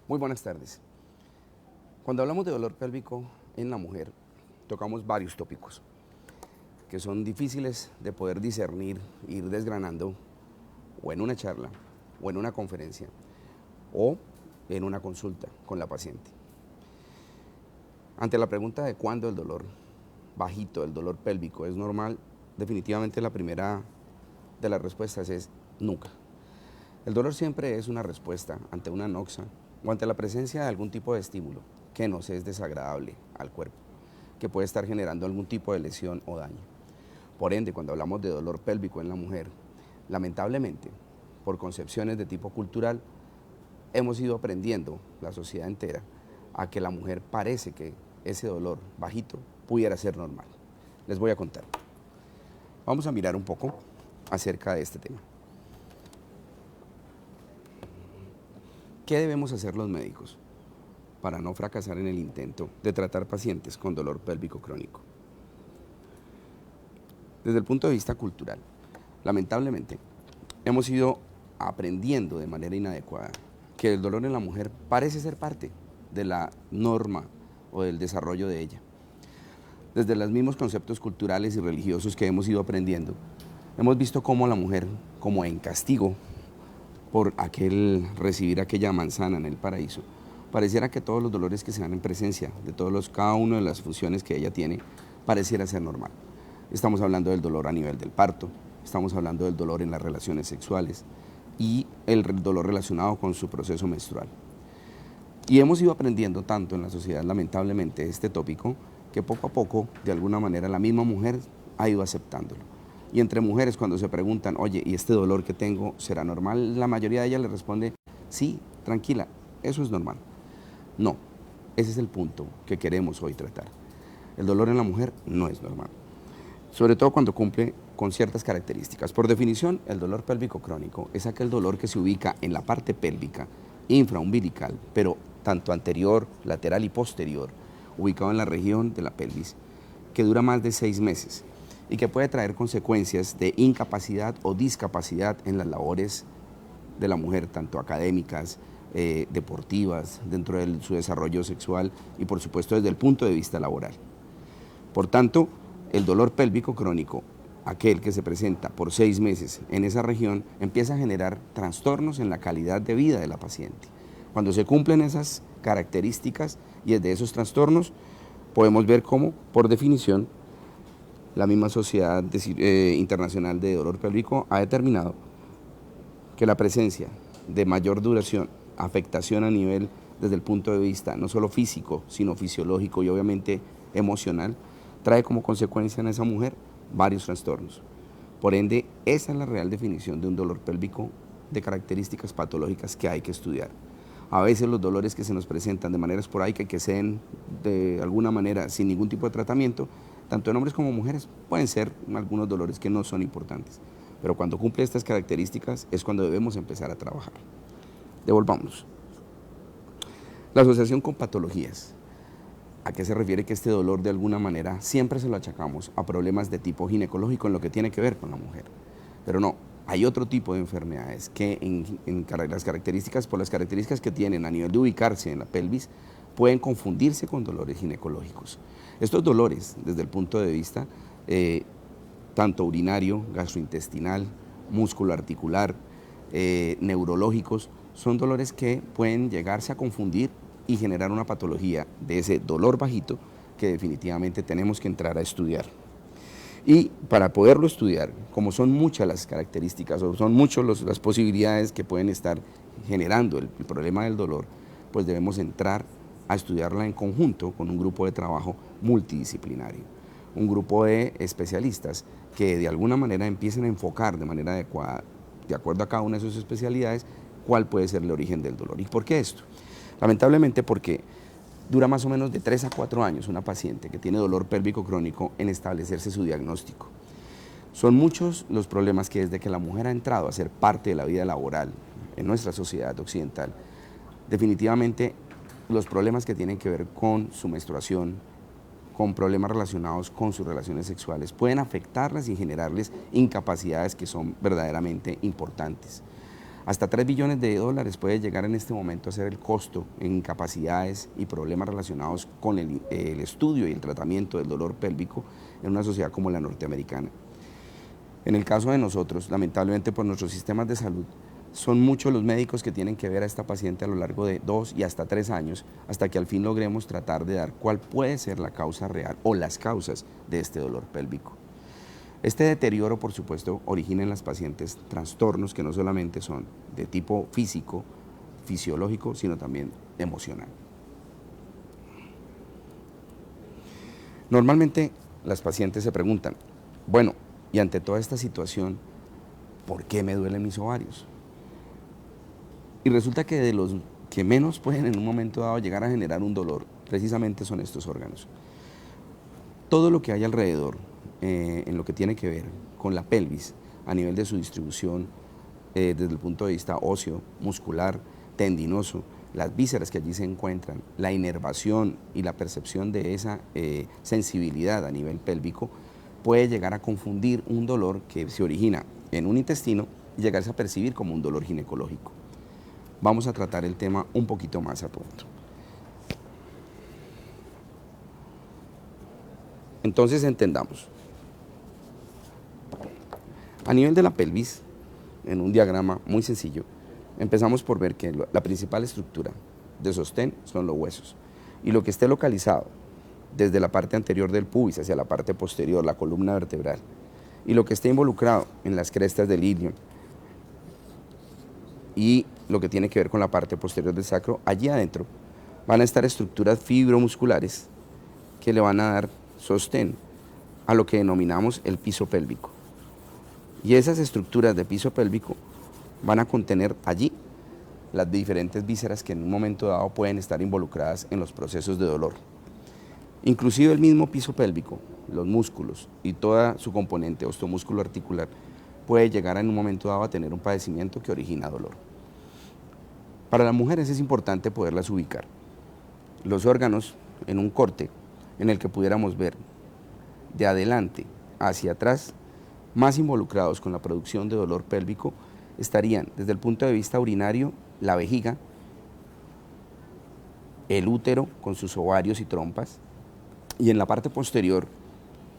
Muy buenas tardes. Cuando hablamos de dolor pélvico en la mujer, tocamos varios tópicos que son difíciles de poder discernir, ir desgranando o en una charla, o en una conferencia, o en una consulta con la paciente. Ante la pregunta de cuándo el dolor bajito, el dolor pélvico es normal, definitivamente la primera de las respuestas es nunca. El dolor siempre es una respuesta ante una noxa o ante la presencia de algún tipo de estímulo que nos es desagradable al cuerpo, que puede estar generando algún tipo de lesión o daño. Por ende, cuando hablamos de dolor pélvico en la mujer, lamentablemente, por concepciones de tipo cultural, hemos ido aprendiendo, la sociedad entera, a que la mujer parece que ese dolor bajito pudiera ser normal. Les voy a contar. Vamos a mirar un poco acerca de este tema. ¿Qué debemos hacer los médicos para no fracasar en el intento de tratar pacientes con dolor pélvico crónico? Desde el punto de vista cultural, lamentablemente, hemos ido aprendiendo de manera inadecuada que el dolor en la mujer parece ser parte de la norma o del desarrollo de ella. Desde los mismos conceptos culturales y religiosos que hemos ido aprendiendo, hemos visto cómo la mujer, como en castigo por recibir aquella manzana en el paraíso, pareciera que todos los dolores que se dan en presencia de cada una de las funciones que ella tiene, pareciera ser normal. Estamos hablando del dolor a nivel del parto, estamos hablando del dolor en las relaciones sexuales y el dolor relacionado con su proceso menstrual. Y hemos ido aprendiendo tanto en la sociedad, lamentablemente, este tópico, que poco a poco, de alguna manera, la misma mujer ha ido aceptándolo. Y entre mujeres, cuando se preguntan, oye, ¿y este dolor que tengo será normal? La mayoría de ellas le responde, sí, tranquila, eso es normal. No, ese es el punto que queremos hoy tratar. El dolor en la mujer no es normal, sobre todo cuando cumple con ciertas características. Por definición, el dolor pélvico crónico es aquel dolor que se ubica en la parte pélvica, infraumbilical, pero tanto anterior, lateral y posterior, ubicado en la región de la pelvis, que dura más de 6 meses y que puede traer consecuencias de incapacidad o discapacidad en las labores de la mujer, tanto académicas, deportivas, dentro de su desarrollo sexual y por supuesto desde el punto de vista laboral. Por tanto, el dolor pélvico crónico, aquel que se presenta por 6 meses en esa región, empieza a generar trastornos en la calidad de vida de la paciente. Cuando se cumplen esas características y desde esos trastornos, podemos ver cómo, por definición, la misma Sociedad Internacional de Dolor Pélvico ha determinado que la presencia de mayor duración, afectación a nivel desde el punto de vista no solo físico, sino fisiológico y obviamente emocional, trae como consecuencia en esa mujer varios trastornos. Por ende, esa es la real definición de un dolor pélvico de características patológicas que hay que estudiar. A veces los dolores que se nos presentan de manera esporádica y que se den de alguna manera sin ningún tipo de tratamiento, tanto en hombres como mujeres, pueden ser algunos dolores que no son importantes. Pero cuando cumple estas características es cuando debemos empezar a trabajar. Devolvámonos. La asociación con patologías. ¿A qué se refiere que este dolor de alguna manera siempre se lo achacamos a problemas de tipo ginecológico en lo que tiene que ver con la mujer? Pero no, hay otro tipo de enfermedades que por las características que tienen a nivel de ubicarse en la pelvis, pueden confundirse con dolores ginecológicos. Estos dolores, desde el punto de vista tanto urinario, gastrointestinal, músculo-articular, neurológicos, son dolores que pueden llegarse a confundir y generar una patología de ese dolor bajito que definitivamente tenemos que entrar a estudiar. Y para poderlo estudiar, como son muchas las características o son muchas las posibilidades que pueden estar generando el problema del dolor, pues debemos entrar a estudiarla en conjunto con un grupo de trabajo multidisciplinario, un grupo de especialistas que de alguna manera empiecen a enfocar de manera adecuada, de acuerdo a cada una de sus especialidades, cuál puede ser el origen del dolor. ¿Y por qué esto? Lamentablemente porque dura más o menos de 3 a 4 años una paciente que tiene dolor pélvico crónico en establecerse su diagnóstico. Son muchos los problemas que desde que la mujer ha entrado a ser parte de la vida laboral en nuestra sociedad occidental, definitivamente los problemas que tienen que ver con su menstruación, con problemas relacionados con sus relaciones sexuales, pueden afectarlas y generarles incapacidades que son verdaderamente importantes. Hasta 3 billones de dólares puede llegar en este momento a ser el costo en incapacidades y problemas relacionados con el estudio y el tratamiento del dolor pélvico en una sociedad como la norteamericana. En el caso de nosotros, lamentablemente por nuestros sistemas de salud, son muchos los médicos que tienen que ver a esta paciente a lo largo de 2 y hasta 3 años, hasta que al fin logremos tratar de dar cuál puede ser la causa real o las causas de este dolor pélvico. Este deterioro, por supuesto, origina en las pacientes trastornos que no solamente son de tipo físico, fisiológico, sino también emocional. Normalmente las pacientes se preguntan, bueno, y ante toda esta situación, ¿por qué me duelen mis ovarios? Y resulta que de los que menos pueden en un momento dado llegar a generar un dolor, precisamente son estos órganos. Todo lo que hay alrededor, en lo que tiene que ver con la pelvis, a nivel de su distribución, desde el punto de vista óseo, muscular, tendinoso, las vísceras que allí se encuentran, la inervación y la percepción de esa sensibilidad a nivel pélvico, puede llegar a confundir un dolor que se origina en un intestino y llegarse a percibir como un dolor ginecológico. Vamos a tratar el tema un poquito más a fondo. Entonces entendamos. A nivel de la pelvis, en un diagrama muy sencillo, empezamos por ver que la principal estructura de sostén son los huesos. Y lo que esté localizado desde la parte anterior del pubis hacia la parte posterior, la columna vertebral, y lo que esté involucrado en las crestas del ilion y lo que tiene que ver con la parte posterior del sacro, allí adentro van a estar estructuras fibromusculares que le van a dar sostén a lo que denominamos el piso pélvico. Y esas estructuras de piso pélvico van a contener allí las diferentes vísceras que en un momento dado pueden estar involucradas en los procesos de dolor. Inclusive el mismo piso pélvico, los músculos y toda su componente osteomúsculo articular puede llegar en un momento dado a tener un padecimiento que origina dolor. Para las mujeres es importante poderlas ubicar. Los órganos en un corte en el que pudiéramos ver de adelante hacia atrás, más involucrados con la producción de dolor pélvico, estarían desde el punto de vista urinario, la vejiga, el útero con sus ovarios y trompas, y en la parte posterior,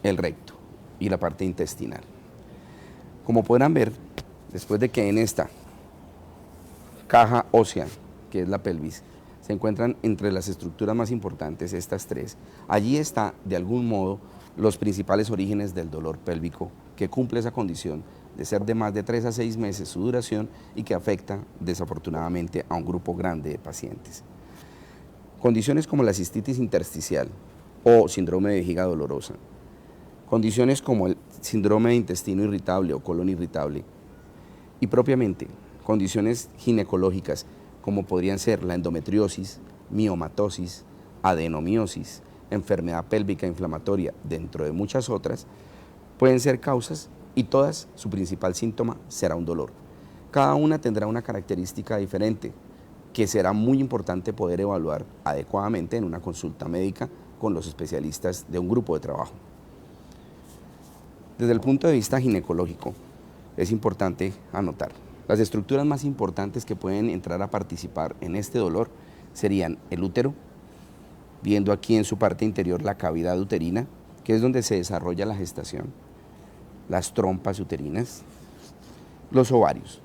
el recto y la parte intestinal. Como podrán ver, después de que en esta caja ósea, que es la pelvis, se encuentran entre las estructuras más importantes estas tres, allí está, de algún modo, los principales orígenes del dolor pélvico, que cumple esa condición de ser de más de 3 a 6 meses su duración y que afecta, desafortunadamente, a un grupo grande de pacientes. Condiciones como la cistitis intersticial o síndrome de vejiga dolorosa, condiciones como el síndrome de intestino irritable o colon irritable, y propiamente condiciones ginecológicas como podrían ser la endometriosis, miomatosis, adenomiosis, enfermedad pélvica inflamatoria, dentro de muchas otras, pueden ser causas y todas, su principal síntoma será un dolor. Cada una tendrá una característica diferente que será muy importante poder evaluar adecuadamente en una consulta médica con los especialistas de un grupo de trabajo. Desde el punto de vista ginecológico, es importante anotar, las estructuras más importantes que pueden entrar a participar en este dolor serían el útero, viendo aquí en su parte interior la cavidad uterina, que es donde se desarrolla la gestación, las trompas uterinas, los ovarios.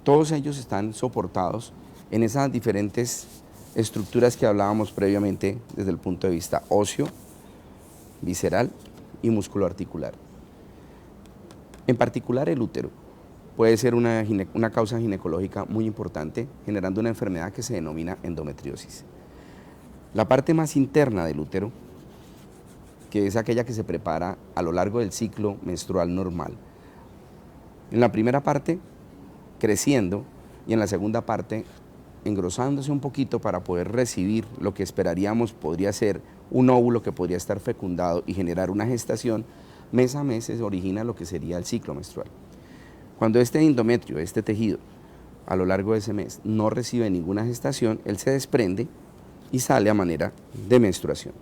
Todos ellos están soportados en esas diferentes estructuras que hablábamos previamente desde el punto de vista óseo, visceral y musculoarticular. En particular el útero puede ser una causa ginecológica muy importante, generando una enfermedad que se denomina endometriosis. La parte más interna del útero, que es aquella que se prepara a lo largo del ciclo menstrual normal, en la primera parte creciendo y en la segunda parte engrosándose un poquito para poder recibir lo que esperaríamos podría ser un óvulo que podría estar fecundado y generar una gestación, mes a mes se origina lo que sería el ciclo menstrual. Cuando este endometrio, este tejido, a lo largo de ese mes no recibe ninguna gestación, él se desprende y sale a manera de menstruación.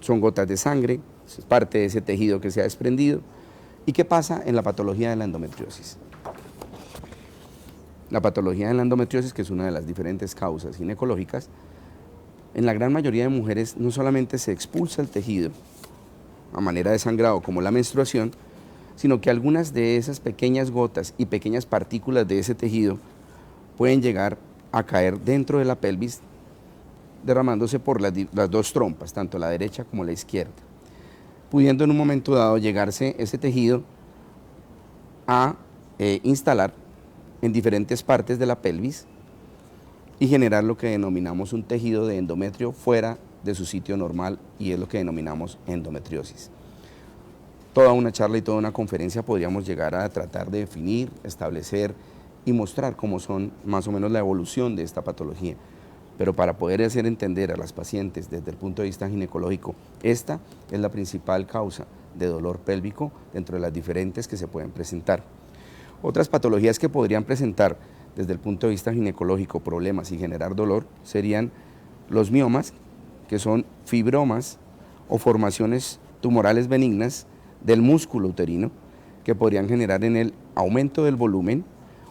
Son gotas de sangre, es parte de ese tejido que se ha desprendido. ¿Y qué pasa en la patología de la endometriosis? La patología de la endometriosis, que es una de las diferentes causas ginecológicas, en la gran mayoría de mujeres no solamente se expulsa el tejido a manera de sangrado como la menstruación, sino que algunas de esas pequeñas gotas y pequeñas partículas de ese tejido pueden llegar a caer dentro de la pelvis, derramándose por las dos trompas, tanto la derecha como la izquierda, pudiendo en un momento dado llegarse ese tejido a instalar en diferentes partes de la pelvis y generar lo que denominamos un tejido de endometrio fuera de su sitio normal, y es lo que denominamos endometriosis. Toda una charla y toda una conferencia podríamos llegar a tratar de definir, establecer y mostrar cómo son más o menos la evolución de esta patología. Pero para poder hacer entender a las pacientes desde el punto de vista ginecológico, esta es la principal causa de dolor pélvico dentro de las diferentes que se pueden presentar. Otras patologías que podrían presentar desde el punto de vista ginecológico problemas y generar dolor serían los miomas, que son fibromas o formaciones tumorales benignas del músculo uterino, que podrían generar en el aumento del volumen,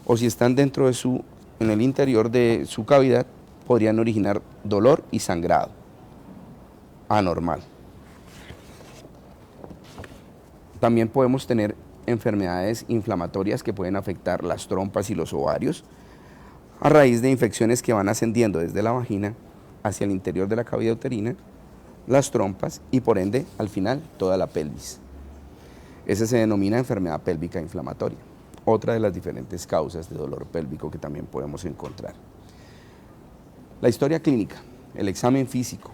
o si están en el interior de su cavidad, podrían originar dolor y sangrado anormal. También podemos tener enfermedades inflamatorias que pueden afectar las trompas y los ovarios a raíz de infecciones que van ascendiendo desde la vagina hacia el interior de la cavidad uterina, las trompas y por ende al final toda la pelvis. Esa se denomina enfermedad pélvica inflamatoria, otra de las diferentes causas de dolor pélvico que también podemos encontrar. La historia clínica, el examen físico,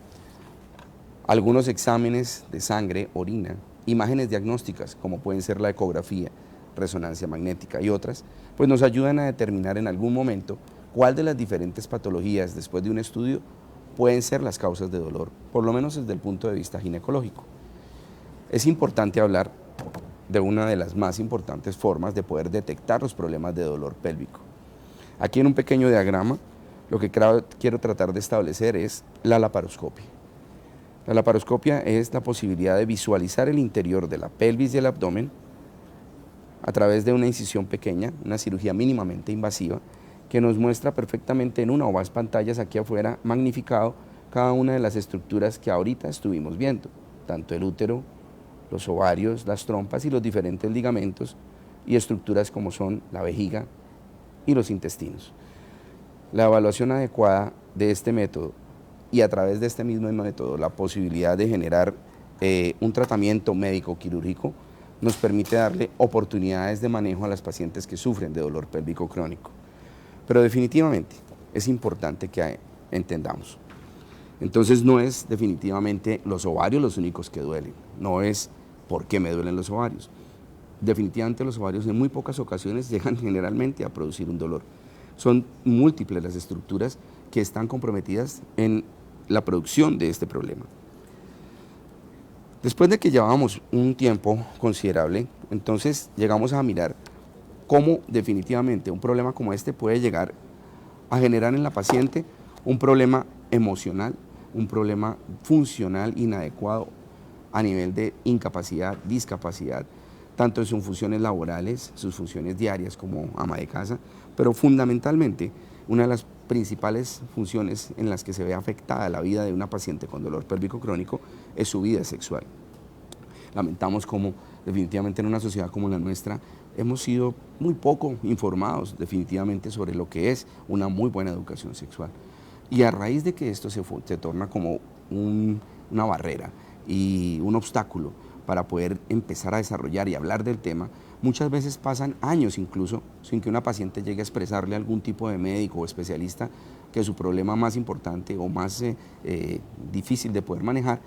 algunos exámenes de sangre, orina, imágenes diagnósticas como pueden ser la ecografía, resonancia magnética y otras, pues nos ayudan a determinar en algún momento cuál de las diferentes patologías después de un estudio pueden ser las causas de dolor, por lo menos desde el punto de vista ginecológico. Es importante hablar de una de las más importantes formas de poder detectar los problemas de dolor pélvico. Aquí en un pequeño diagrama, lo que quiero tratar de establecer es la laparoscopia. La laparoscopia es la posibilidad de visualizar el interior de la pelvis y el abdomen a través de una incisión pequeña, una cirugía mínimamente invasiva, que nos muestra perfectamente en una o más pantallas aquí afuera, magnificado, cada una de las estructuras que ahorita estuvimos viendo, tanto el útero, los ovarios, las trompas y los diferentes ligamentos y estructuras como son la vejiga y los intestinos. La evaluación adecuada de este método y a través de este mismo método la posibilidad de generar un tratamiento médico quirúrgico nos permite darle oportunidades de manejo a las pacientes que sufren de dolor pélvico crónico. Pero definitivamente es importante que entendamos. Entonces no es definitivamente los ovarios los únicos que duelen, no es por qué me duelen los ovarios. Definitivamente los ovarios en muy pocas ocasiones llegan generalmente a producir un dolor. Son múltiples las estructuras que están comprometidas en la producción de este problema. Después de que llevábamos un tiempo considerable, entonces llegamos a mirar cómo definitivamente un problema como este puede llegar a generar en la paciente un problema emocional, un problema funcional inadecuado a nivel de incapacidad, discapacidad, tanto en sus funciones laborales, sus funciones diarias como ama de casa, pero fundamentalmente una de las principales funciones en las que se ve afectada la vida de una paciente con dolor pélvico crónico es su vida sexual. Lamentamos cómo definitivamente en una sociedad como la nuestra hemos sido muy poco informados definitivamente sobre lo que es una muy buena educación sexual. Y a raíz de que esto se torna como una barrera y un obstáculo para poder empezar a desarrollar y hablar del tema, muchas veces pasan años incluso sin que una paciente llegue a expresarle a algún tipo de médico o especialista que su problema más importante o más difícil de poder manejar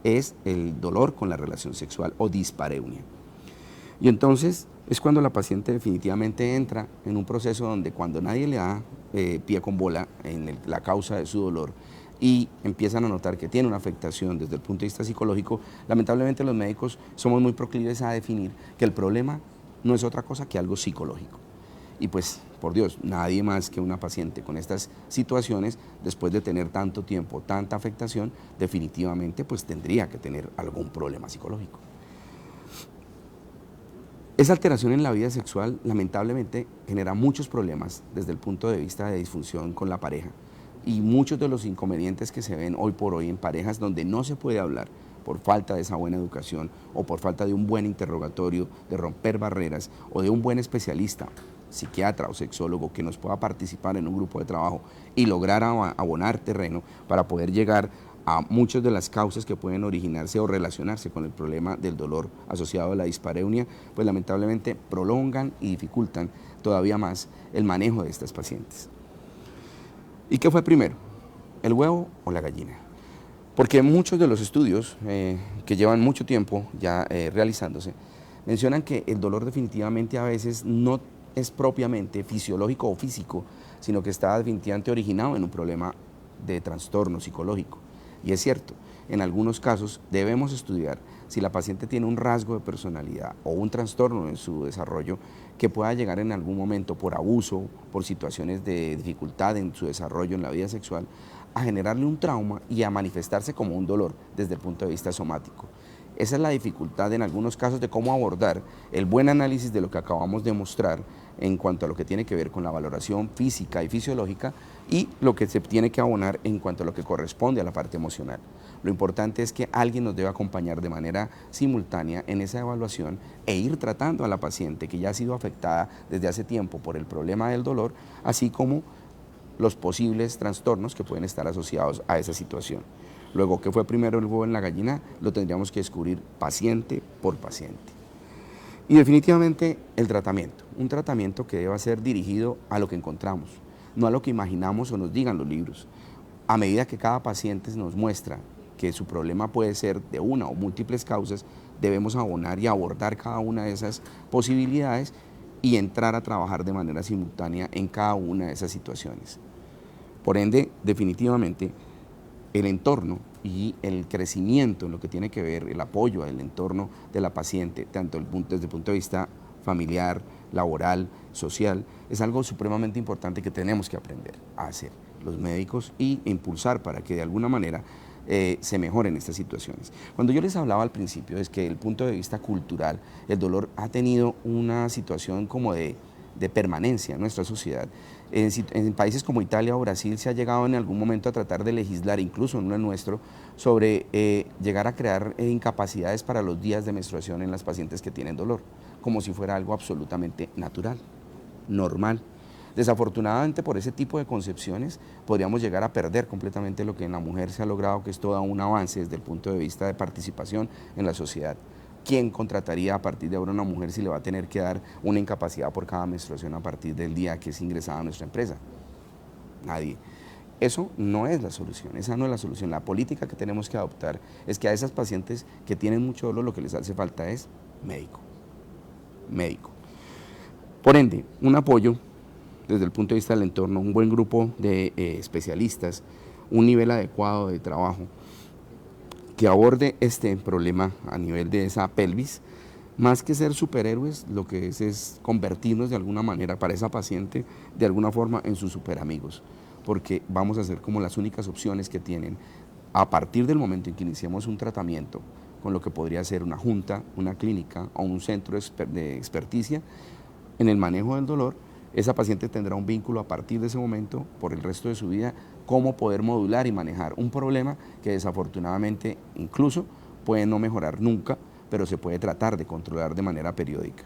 es el dolor con la relación sexual o dispareunia. Y entonces es cuando la paciente definitivamente entra en un proceso donde cuando nadie le da pie con bola en la causa de su dolor y empiezan a notar que tiene una afectación desde el punto de vista psicológico, lamentablemente los médicos somos muy proclives a definir que el problema no es otra cosa que algo psicológico. Y pues, por Dios, nadie más que una paciente con estas situaciones, después de tener tanto tiempo, tanta afectación, definitivamente pues tendría que tener algún problema psicológico. Esa alteración en la vida sexual lamentablemente genera muchos problemas desde el punto de vista de disfunción con la pareja y muchos de los inconvenientes que se ven hoy por hoy en parejas donde no se puede hablar por falta de esa buena educación o por falta de un buen interrogatorio, de romper barreras o de un buen especialista, psiquiatra o sexólogo que nos pueda participar en un grupo de trabajo y lograr abonar terreno para poder llegar a muchas de las causas que pueden originarse o relacionarse con el problema del dolor asociado a la dispareunia, pues lamentablemente prolongan y dificultan todavía más el manejo de estas pacientes. ¿Y qué fue primero? ¿El huevo o la gallina? Porque muchos de los estudios que llevan mucho tiempo ya realizándose mencionan que el dolor definitivamente a veces no es propiamente fisiológico o físico, sino que está definitivamente originado en un problema de trastorno psicológico. Y es cierto, en algunos casos debemos estudiar si la paciente tiene un rasgo de personalidad o un trastorno en su desarrollo que pueda llegar en algún momento por abuso, por situaciones de dificultad en su desarrollo en la vida sexual, a generarle un trauma y a manifestarse como un dolor desde el punto de vista somático. Esa es la dificultad en algunos casos de cómo abordar el buen análisis de lo que acabamos de mostrar en cuanto a lo que tiene que ver con la valoración física y fisiológica y lo que se tiene que abonar en cuanto a lo que corresponde a la parte emocional. Lo importante es que alguien nos debe acompañar de manera simultánea en esa evaluación e ir tratando a la paciente que ya ha sido afectada desde hace tiempo por el problema del dolor, así como los posibles trastornos que pueden estar asociados a esa situación. Luego, ¿qué fue primero el huevo en la gallina? Lo tendríamos que descubrir paciente por paciente. Y definitivamente el tratamiento, un tratamiento que deba ser dirigido a lo que encontramos, no a lo que imaginamos o nos digan los libros. A medida que cada paciente nos muestra que su problema puede ser de una o múltiples causas, debemos abonar y abordar cada una de esas posibilidades y entrar a trabajar de manera simultánea en cada una de esas situaciones. Por ende, definitivamente, el entorno y el crecimiento en lo que tiene que ver el apoyo al entorno de la paciente, tanto desde el punto de vista familiar, laboral, social, es algo supremamente importante que tenemos que aprender a hacer los médicos y impulsar para que de alguna manera se mejoren estas situaciones. Cuando yo les hablaba al principio es que desde el punto de vista cultural el dolor ha tenido una situación como de permanencia en nuestra sociedad. En países como Italia o Brasil se ha llegado en algún momento a tratar de legislar, incluso en el nuestro, sobre llegar a crear incapacidades para los días de menstruación en las pacientes que tienen dolor, como si fuera algo absolutamente natural, normal. Desafortunadamente, por ese tipo de concepciones podríamos llegar a perder completamente lo que en la mujer se ha logrado, que es todo un avance desde el punto de vista de participación en la sociedad. ¿Quién contrataría a partir de ahora a una mujer si le va a tener que dar una incapacidad por cada menstruación a partir del día que es ingresada a nuestra empresa? Nadie. Eso no es la solución, esa no es la solución. La política que tenemos que adoptar es que a esas pacientes que tienen mucho dolor lo que les hace falta es médico. Médico. Por ende, un apoyo desde el punto de vista del entorno, un buen grupo de especialistas, un nivel adecuado de trabajo que aborde este problema a nivel de esa pelvis, más que ser superhéroes, lo que es convertirnos de alguna manera para esa paciente, de alguna forma, en sus superamigos, porque vamos a ser como las únicas opciones que tienen a partir del momento en que iniciemos un tratamiento con lo que podría ser una junta, una clínica o un centro de experticia en el manejo del dolor. Esa paciente tendrá un vínculo a partir de ese momento, por el resto de su vida, cómo poder modular y manejar un problema que desafortunadamente incluso puede no mejorar nunca, pero se puede tratar de controlar de manera periódica.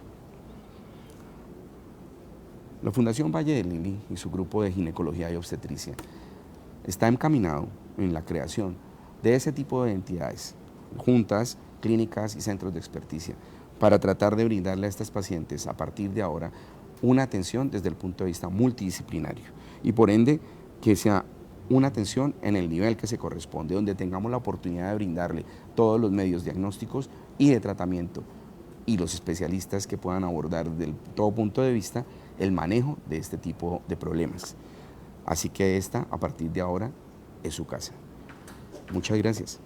La Fundación Valle de Lili y su grupo de ginecología y obstetricia está encaminado en la creación de ese tipo de entidades, juntas, clínicas y centros de experticia, para tratar de brindarle a estas pacientes a partir de ahora una atención desde el punto de vista multidisciplinario y por ende que sea una atención en el nivel que se corresponde, donde tengamos la oportunidad de brindarle todos los medios diagnósticos y de tratamiento y los especialistas que puedan abordar desde todo punto de vista el manejo de este tipo de problemas. Así que esta, a partir de ahora, es su casa. Muchas gracias.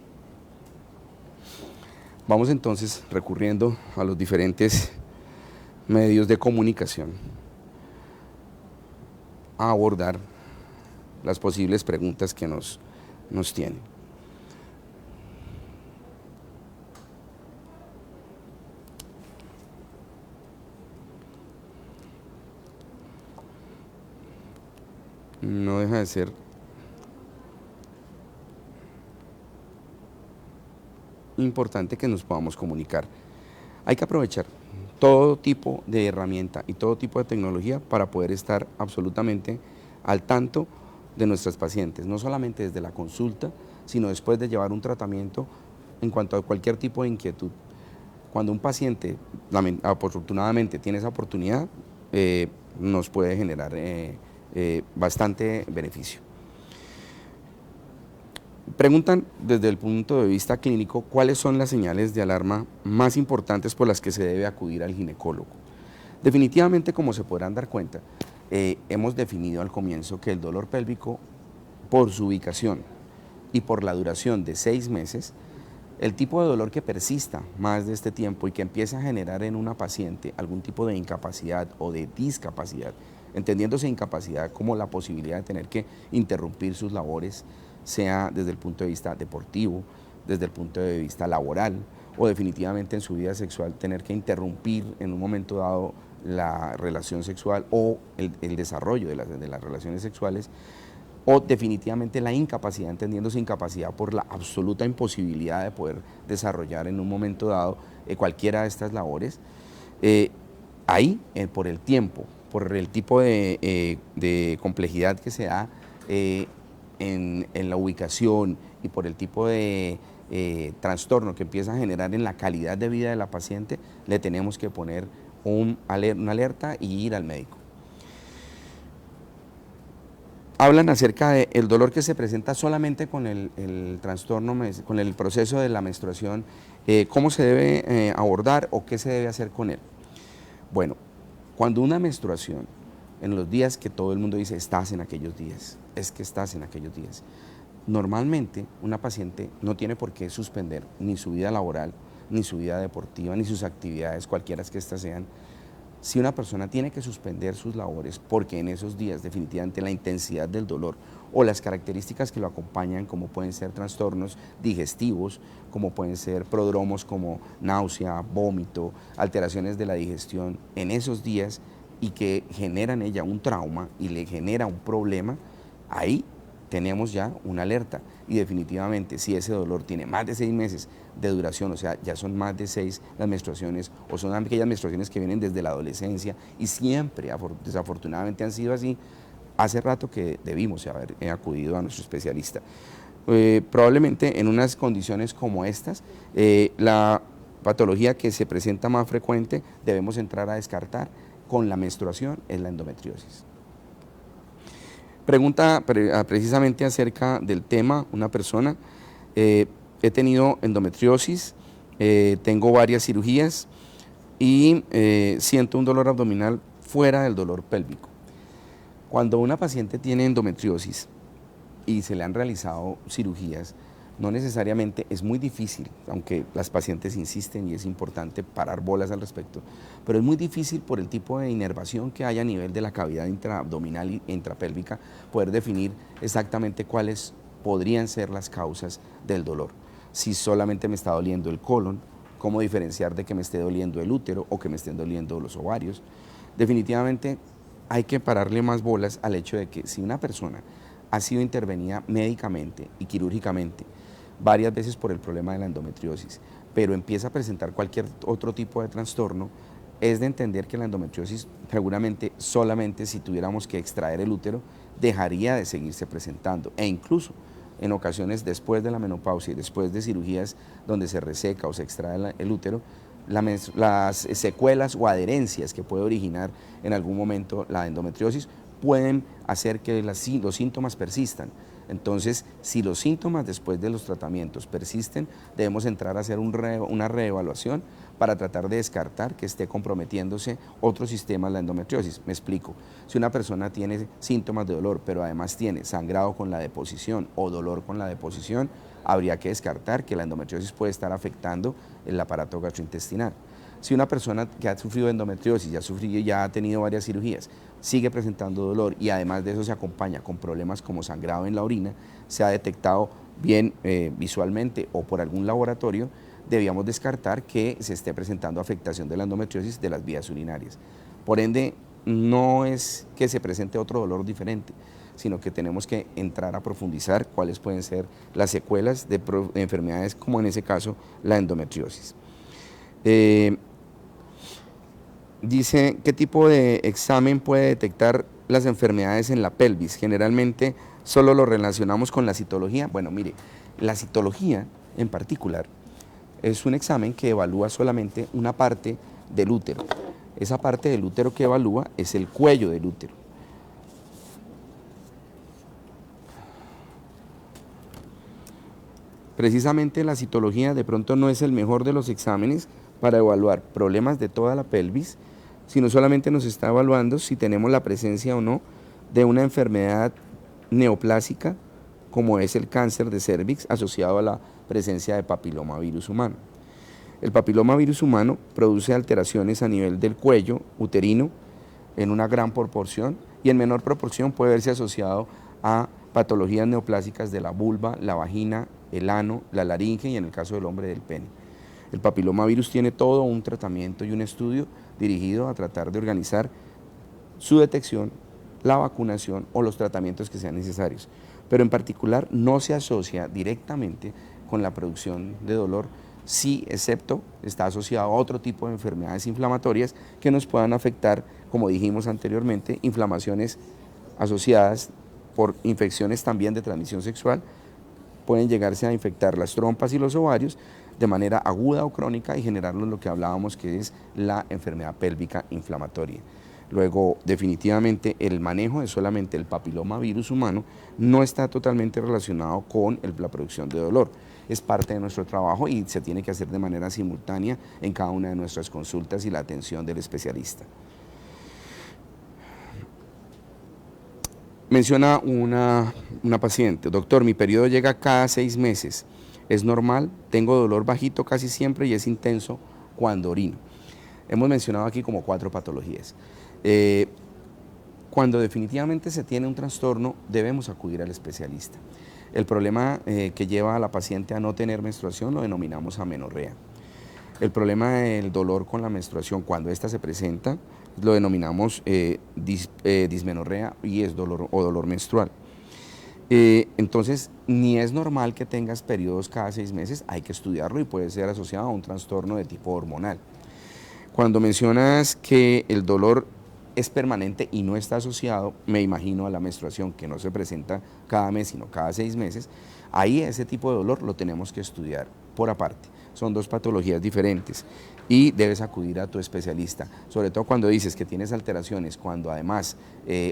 Vamos entonces recurriendo a los diferentes medios de comunicación a abordar las posibles preguntas que nos tienen. no deja de ser importante que nos podamos comunicar. Hay que aprovechar todo tipo de herramienta y todo tipo de tecnología para poder estar absolutamente al tanto de nuestras pacientes, no solamente desde la consulta, sino después de llevar un tratamiento en cuanto a cualquier tipo de inquietud. Cuando un paciente, afortunadamente, tiene esa oportunidad, nos puede generar bastante beneficio. Preguntan desde el punto de vista clínico cuáles son las señales de alarma más importantes por las que se debe acudir al ginecólogo. Definitivamente, como se podrán dar cuenta, hemos definido al comienzo que el dolor pélvico, por su ubicación y por la duración de 6 meses, el tipo de dolor que persista más de este tiempo y que empieza a generar en una paciente algún tipo de incapacidad o de discapacidad, entendiéndose incapacidad como la posibilidad de tener que interrumpir sus labores, sea desde el punto de vista deportivo, desde el punto de vista laboral o definitivamente en su vida sexual tener que interrumpir en un momento dado la relación sexual o el desarrollo de las relaciones sexuales, o definitivamente la incapacidad, entendiéndose incapacidad por la absoluta imposibilidad de poder desarrollar en un momento dado cualquiera de estas labores. Ahí, por el tiempo, por el tipo de complejidad que se da en la ubicación y por el tipo de trastorno que empieza a generar en la calidad de vida de la paciente, le tenemos que poner una alerta y ir al médico. Hablan acerca del dolor que se presenta solamente con el trastorno, con el proceso de la menstruación, cómo se debe abordar o qué se debe hacer con él. Bueno, cuando una menstruación, en los días que todo el mundo dice estás en aquellos días, es que estás en aquellos días, normalmente una paciente no tiene por qué suspender ni su vida laboral, ni su vida deportiva, ni sus actividades, cualquiera que éstas sean. Si una persona tiene que suspender sus labores porque en esos días definitivamente la intensidad del dolor o las características que lo acompañan, como pueden ser trastornos digestivos, como pueden ser prodromos como náusea, vómito, alteraciones de la digestión, en esos días y que generan ella un trauma y le genera un problema, ahí tenemos ya una alerta y definitivamente si ese dolor tiene más de 6 meses de duración, o sea, ya son más de 6 las menstruaciones o son aquellas menstruaciones que vienen desde la adolescencia y siempre, desafortunadamente han sido así, hace rato que debimos haber acudido a nuestro especialista. Probablemente en unas condiciones como estas, la patología que se presenta más frecuente debemos entrar a descartar con la menstruación es la endometriosis. Pregunta precisamente acerca del tema una persona, he tenido endometriosis, tengo varias cirugías y siento un dolor abdominal fuera del dolor pélvico. Cuando una paciente tiene endometriosis y se le han realizado cirugías, no necesariamente, es muy difícil, aunque las pacientes insisten y es importante parar bolas al respecto, pero es muy difícil por el tipo de inervación que hay a nivel de la cavidad intraabdominal y intrapélvica poder definir exactamente cuáles podrían ser las causas del dolor. Si solamente me está doliendo el colon, cómo diferenciar de que me esté doliendo el útero o que me estén doliendo los ovarios. Definitivamente hay que pararle más bolas al hecho de que si una persona ha sido intervenida médicamente y quirúrgicamente varias veces por el problema de la endometriosis, pero empieza a presentar cualquier otro tipo de trastorno, es de entender que la endometriosis seguramente solamente si tuviéramos que extraer el útero dejaría de seguirse presentando e incluso en ocasiones después de la menopausia y después de cirugías donde se reseca o se extrae el útero, las secuelas o adherencias que puede originar en algún momento la endometriosis pueden hacer que los síntomas persistan. Entonces, si los síntomas después de los tratamientos persisten, debemos entrar a hacer una reevaluación para tratar de descartar que esté comprometiéndose otro sistema de la endometriosis. Me explico. Si una persona tiene síntomas de dolor, pero además tiene sangrado con la deposición o dolor con la deposición, habría que descartar que la endometriosis puede estar afectando el aparato gastrointestinal. Si una persona que ha sufrido endometriosis, ya ha tenido varias cirugías, sigue presentando dolor y además de eso se acompaña con problemas como sangrado en la orina, se ha detectado bien visualmente o por algún laboratorio, debíamos descartar que se esté presentando afectación de la endometriosis de las vías urinarias. Por ende, no es que se presente otro dolor diferente, sino que tenemos que entrar a profundizar cuáles pueden ser las secuelas de enfermedades como en ese caso la endometriosis. Dice, ¿qué tipo de examen puede detectar las enfermedades en la pelvis? Generalmente solo lo relacionamos con la citología. Bueno, mire, la citología en particular es un examen que evalúa solamente una parte del útero. Esa parte del útero que evalúa es el cuello del útero. Precisamente la citología de pronto no es el mejor de los exámenes para evaluar problemas de toda la pelvis, sino solamente nos está evaluando si tenemos la presencia o no de una enfermedad neoplásica, como es el cáncer de cervix asociado a la presencia de papilomavirus humano. El papilomavirus humano produce alteraciones a nivel del cuello uterino en una gran proporción y en menor proporción puede verse asociado a patologías neoplásicas de la vulva, la vagina, el ano, la laringe y en el caso del hombre del pene. El papilomavirus tiene todo un tratamiento y un estudio dirigido a tratar de organizar su detección, la vacunación o los tratamientos que sean necesarios. Pero en particular no se asocia directamente con la producción de dolor, sí, excepto está asociado a otro tipo de enfermedades inflamatorias que nos puedan afectar, como dijimos anteriormente, inflamaciones asociadas por infecciones también de transmisión sexual, pueden llegarse a infectar las trompas y los ovarios de manera aguda o crónica y generarnos lo que hablábamos que es la enfermedad pélvica inflamatoria. Luego, definitivamente, el manejo de solamente el papilomavirus humano no está totalmente relacionado con la producción de dolor. Es parte de nuestro trabajo y se tiene que hacer de manera simultánea en cada una de nuestras consultas y la atención del especialista. Menciona una paciente, doctor, mi periodo llega cada 6 meses, es normal, tengo dolor bajito casi siempre y es intenso cuando orino. Hemos mencionado aquí como 4 patologías. Cuando definitivamente se tiene un trastorno, debemos acudir al especialista. El problema que lleva a la paciente a no tener menstruación lo denominamos amenorrea. El problema del dolor con la menstruación, cuando ésta se presenta, lo denominamos dismenorrea y es dolor menstrual. Entonces, ni es normal que tengas periodos cada 6 meses, hay que estudiarlo y puede ser asociado a un trastorno de tipo hormonal. Cuando mencionas que el dolor es permanente y no está asociado, me imagino, a la menstruación, que no se presenta cada mes, sino cada 6 meses, ahí ese tipo de dolor lo tenemos que estudiar por aparte. Son 2 patologías diferentes y debes acudir a tu especialista, sobre todo cuando dices que tienes alteraciones, cuando además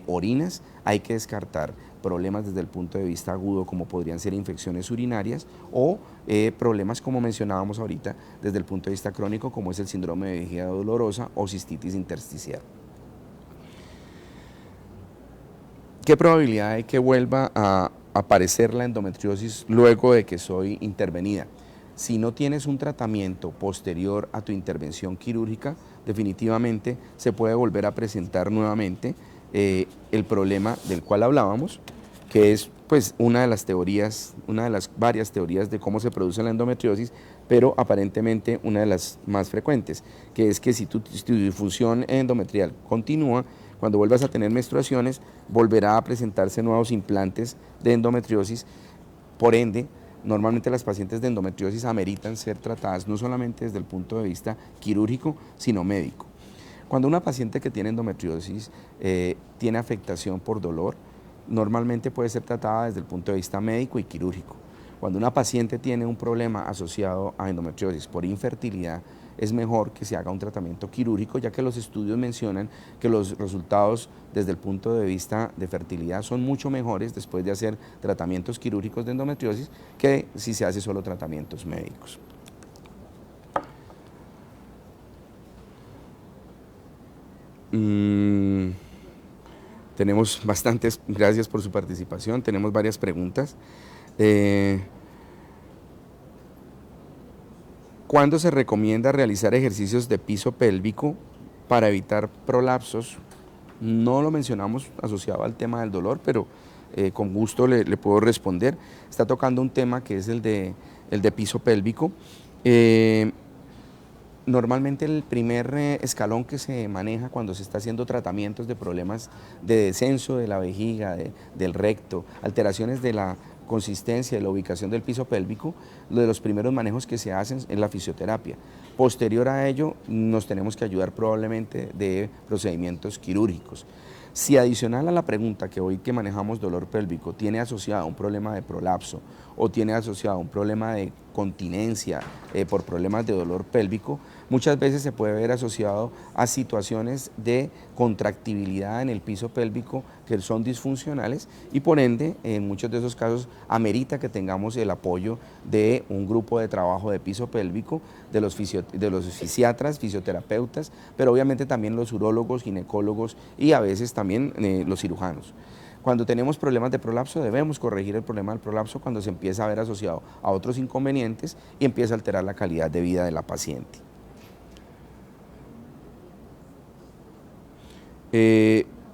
orinas, hay que descartar problemas desde el punto de vista agudo como podrían ser infecciones urinarias o problemas como mencionábamos ahorita desde el punto de vista crónico como es el síndrome de vejiga dolorosa o cistitis intersticial. ¿Qué probabilidad hay que vuelva a aparecer la endometriosis luego de que soy intervenida? Si no tienes un tratamiento posterior a tu intervención quirúrgica, definitivamente se puede volver a presentar nuevamente el problema del cual hablábamos, que es pues una de las teorías, una de las varias teorías de cómo se produce la endometriosis, pero aparentemente una de las más frecuentes, que es que si tu disfunción endometrial continúa, cuando vuelvas a tener menstruaciones, volverá a presentarse nuevos implantes de endometriosis, por ende, normalmente las pacientes de endometriosis ameritan ser tratadas no solamente desde el punto de vista quirúrgico, sino médico. Cuando una paciente que tiene endometriosis tiene afectación por dolor, normalmente puede ser tratada desde el punto de vista médico y quirúrgico. Cuando una paciente tiene un problema asociado a endometriosis por infertilidad, es mejor que se haga un tratamiento quirúrgico, ya que los estudios mencionan que los resultados desde el punto de vista de fertilidad son mucho mejores después de hacer tratamientos quirúrgicos de endometriosis que si se hace solo tratamientos médicos. Tenemos bastantes, gracias por su participación, tenemos varias preguntas. ¿Cuándo se recomienda realizar ejercicios de piso pélvico para evitar prolapsos? No lo mencionamos asociado al tema del dolor, pero con gusto le puedo responder. Está tocando un tema que es el de piso pélvico. Normalmente el primer escalón que se maneja cuando se está haciendo tratamientos de problemas de descenso de la vejiga, del recto, alteraciones de la consistencia, de la ubicación del piso pélvico, lo de los primeros manejos que se hacen es la fisioterapia. Posterior a ello, nos tenemos que ayudar probablemente de procedimientos quirúrgicos. Si adicional a la pregunta que hoy que manejamos dolor pélvico tiene asociado un problema de prolapso o tiene asociado un problema de continencia por problemas de dolor pélvico, muchas veces se puede ver asociado a situaciones de contractibilidad en el piso pélvico que son disfuncionales y por ende en muchos de esos casos amerita que tengamos el apoyo de un grupo de trabajo de piso pélvico, de los fisiatras, fisioterapeutas, pero obviamente también los urólogos, ginecólogos y a veces también los cirujanos. Cuando tenemos problemas de prolapso debemos corregir el problema del prolapso cuando se empieza a ver asociado a otros inconvenientes y empieza a alterar la calidad de vida de la paciente.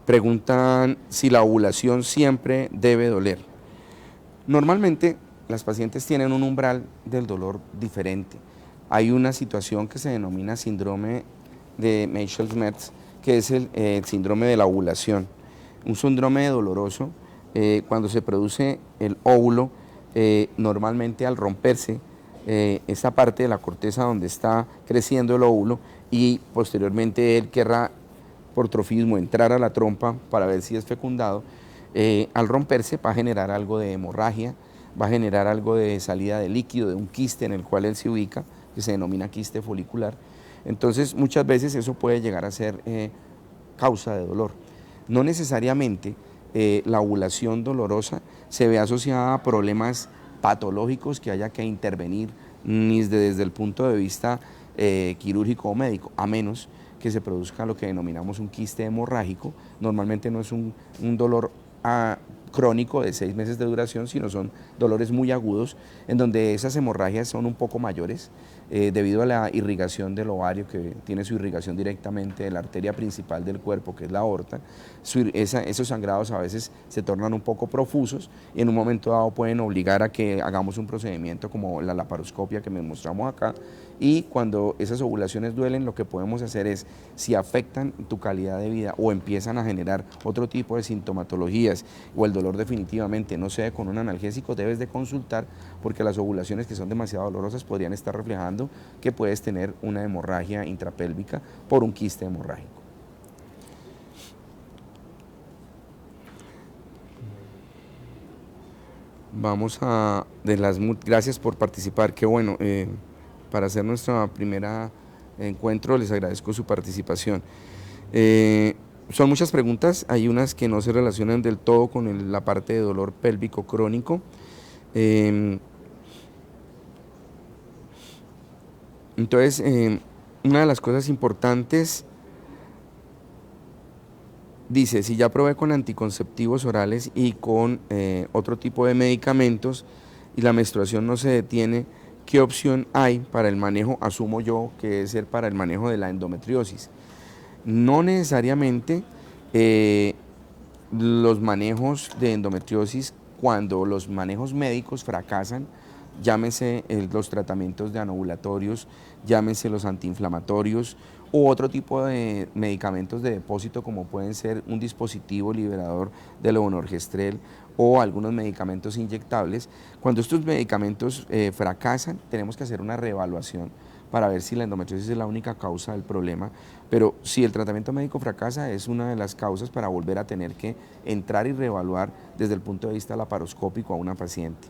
Preguntan si la ovulación siempre debe doler. Normalmente las pacientes tienen un umbral del dolor diferente. Hay una situación que se denomina síndrome de Michaels-Metz, que es el síndrome de la ovulación. Un síndrome doloroso cuando se produce el óvulo, normalmente al romperse esa parte de la corteza donde está creciendo el óvulo y posteriormente él querrá por trofismo entrar a la trompa para ver si es fecundado, al romperse va a generar algo de hemorragia, va a generar algo de salida de líquido, de un quiste en el cual él se ubica, que se denomina quiste folicular. Entonces muchas veces eso puede llegar a ser causa de dolor. No necesariamente la ovulación dolorosa se ve asociada a problemas patológicos que haya que intervenir ni desde el punto de vista quirúrgico o médico, a menos que se produzca lo que denominamos un quiste hemorrágico. Normalmente no es un dolor crónico de 6 meses de duración, sino son dolores muy agudos, en donde esas hemorragias son un poco mayores, debido a la irrigación del ovario, que tiene su irrigación directamente de la arteria principal del cuerpo, que es la aorta. Esos sangrados a veces se tornan un poco profusos y en un momento dado pueden obligar a que hagamos un procedimiento como la laparoscopia que me mostramos acá, y cuando esas ovulaciones duelen, lo que podemos hacer es, si afectan tu calidad de vida o empiezan a generar otro tipo de sintomatologías o el dolor definitivamente no se ve con un analgésico, debes de consultar, porque las ovulaciones que son demasiado dolorosas podrían estar reflejando que puedes tener una hemorragia intrapélvica por un quiste hemorrágico. Gracias por participar, qué bueno. Para hacer nuestro primer encuentro les agradezco su participación. Son muchas preguntas, hay unas que no se relacionan del todo con la parte de dolor pélvico crónico. Entonces, una de las cosas importantes, dice, si ya probé con anticonceptivos orales y con otro tipo de medicamentos y la menstruación no se detiene, ¿qué opción hay para el manejo? Asumo yo que es para el manejo de la endometriosis. No necesariamente los manejos de endometriosis, cuando los manejos médicos fracasan, llámese los tratamientos de anovulatorios, llámese los antiinflamatorios u otro tipo de medicamentos de depósito, como pueden ser un dispositivo liberador de levonorgestrel o algunos medicamentos inyectables. Cuando estos medicamentos fracasan, tenemos que hacer una reevaluación para ver si la endometriosis es la única causa del problema, pero si el tratamiento médico fracasa, es una de las causas para volver a tener que entrar y reevaluar desde el punto de vista laparoscópico a una paciente.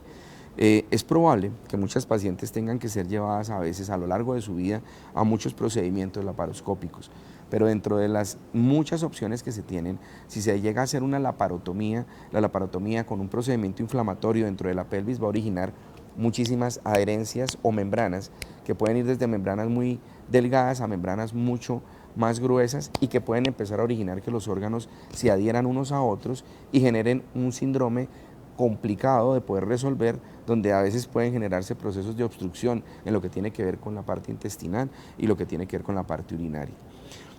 Es probable que muchas pacientes tengan que ser llevadas a veces a lo largo de su vida a muchos procedimientos laparoscópicos, pero dentro de las muchas opciones que se tienen, si se llega a hacer una laparotomía, la laparotomía con un procedimiento inflamatorio dentro de la pelvis va a originar muchísimas adherencias o membranas que pueden ir desde membranas muy delgadas a membranas mucho más gruesas y que pueden empezar a originar que los órganos se adhieran unos a otros y generen un síndrome complicado de poder resolver, donde a veces pueden generarse procesos de obstrucción en lo que tiene que ver con la parte intestinal y lo que tiene que ver con la parte urinaria.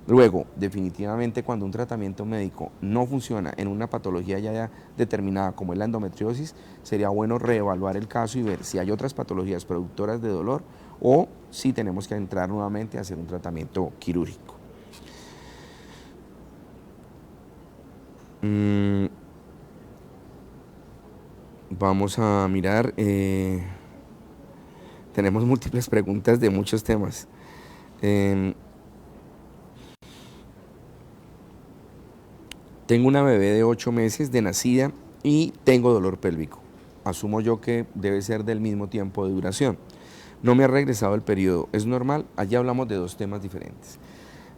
Luego, definitivamente, cuando un tratamiento médico no funciona en una patología ya determinada como es la endometriosis, sería bueno reevaluar el caso y ver si hay otras patologías productoras de dolor o sí tenemos que entrar nuevamente a hacer un tratamiento quirúrgico. Vamos a mirar, tenemos múltiples preguntas de muchos temas. Tengo una bebé de 8 meses de nacida y tengo dolor pélvico. Asumo yo que debe ser del mismo tiempo de duración. No me ha regresado el periodo. ¿Es normal? Allí hablamos de dos temas diferentes.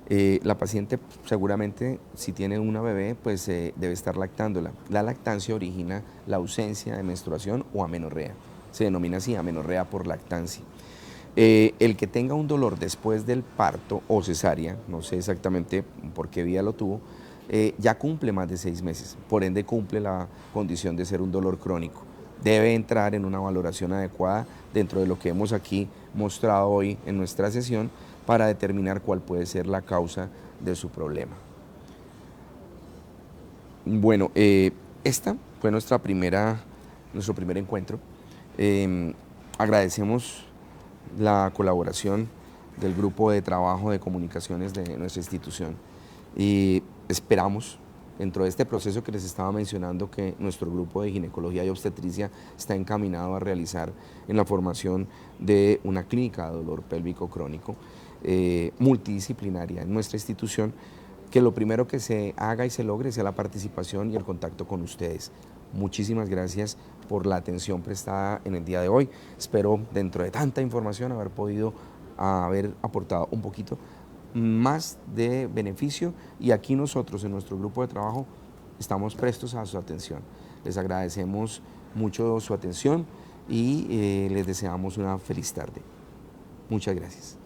La paciente seguramente, si tiene una bebé, pues debe estar lactándola. La lactancia origina la ausencia de menstruación o amenorrea. Se denomina así, amenorrea por lactancia. El que tenga un dolor después del parto o cesárea, no sé exactamente por qué vía lo tuvo, ya cumple más de 6 meses, por ende cumple la condición de ser un dolor crónico. Debe entrar en una valoración adecuada dentro de lo que hemos aquí mostrado hoy en nuestra sesión para determinar cuál puede ser la causa de su problema. Bueno, esta fue nuestro primer encuentro. Agradecemos la colaboración del grupo de trabajo de comunicaciones de nuestra institución y esperamos, dentro de este proceso que les estaba mencionando, que nuestro grupo de ginecología y obstetricia está encaminado a realizar en la formación de una clínica de dolor pélvico crónico multidisciplinaria en nuestra institución, que lo primero que se haga y se logre sea la participación y el contacto con ustedes. Muchísimas gracias por la atención prestada en el día de hoy. Espero, dentro de tanta información, haber aportado un poquito más de beneficio, y aquí nosotros en nuestro grupo de trabajo estamos prestos a su atención. Les agradecemos mucho su atención y les deseamos una feliz tarde. Muchas gracias.